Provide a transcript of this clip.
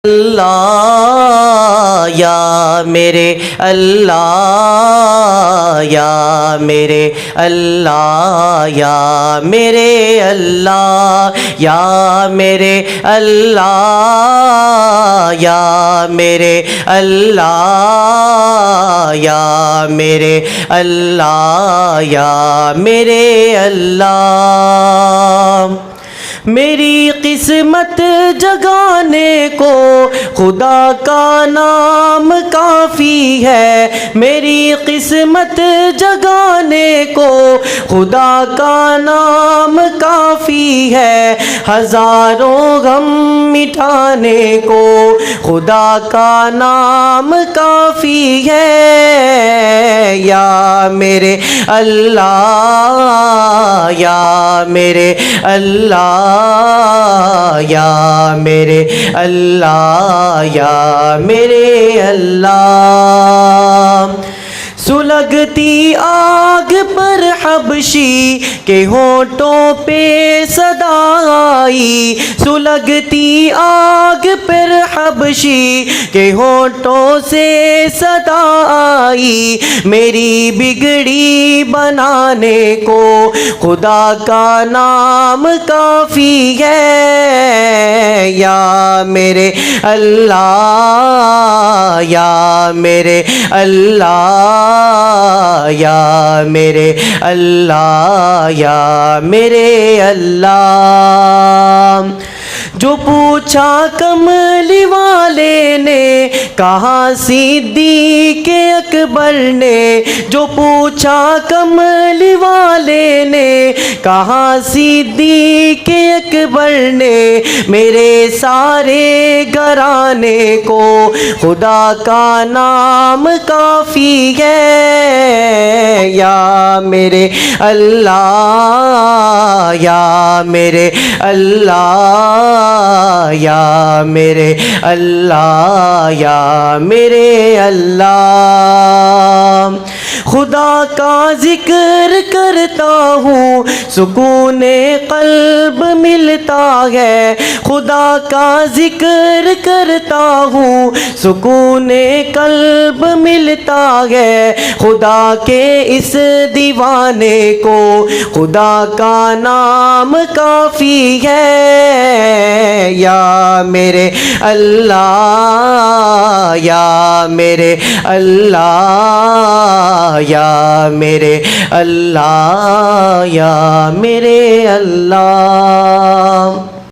اللہ یا میرے اللہ یا میرے اللہ یا میرے اللہ یا میرے اللہ یا میرے اللہ یا میرے اللہ یا میرے اللہ میری قسمت جگانے کو خدا کا نام کافی ہے میری قسمت جگانے کو خدا کا نام کافی ہے ہزاروں غم مٹانے کو خدا کا نام کافی ہے یا میرے اللہ یا میرے اللہ یا میرے اللہ یا میرے اللہ سلگتی آگ پر حبشی کے ہونٹوں پہ صدا آئی سلگتی آگ پر حبشی کے ہونٹوں سے صدا آئی میری بگڑی بنانے کو خدا کا نام کافی ہے یا میرے اللہ یا میرے اللہ یا میرے اللہ یا میرے اللہ جو پوچھا کملی والے نے کہا صدیق اکبر نے جو پوچھا کملی والے نے کہا صدیق اکبر نے میرے سارے گھرانے کو خدا کا نام کافی ہے یا میرے اللہ یا میرے اللہ یا میرے اللہ یا میرے اللہ خدا کا ذکر کرتا ہوں سکون قلب ملتا ہے خدا کا ذکر کرتا ہوں سکون قلب ملتا ہے خدا کے اس دیوانے کو خدا کا نام کافی ہے یا میرے اللہ یا میرے اللہ یا میرے اللہ یا میرے اللہ